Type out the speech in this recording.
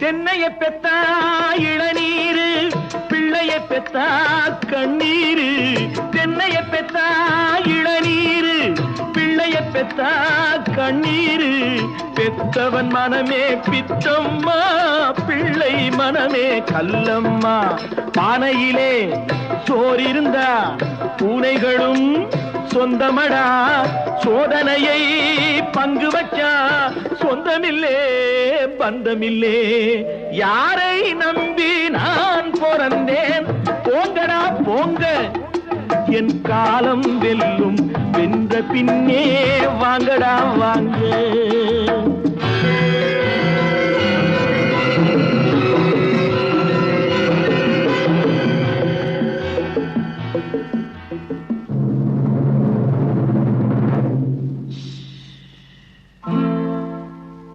தென்னைய பெத்தா இளநீரு, பிள்ளைய பெத்தா கண்ணீரு. தென்னைய பெத்தா இளநீரு, பிள்ளைய பெத்தா கண்ணீரு. பெத்தவன் மனமே பித்தம்மா, பிள்ளை மனமே கல்லம்மா. பானையிலே சோறிருந்தா பூனைகளும் சொந்தமடா. சோதனையை பங்கு வச்சா சொந்தமில்லே பந்தமில்லே. யாரை நம்பி நான் பிறந்தேன்? போங்கடா போங்க, என் காலம் வெல்லும். வென்ற பின்னே வாங்கடா வாங்க.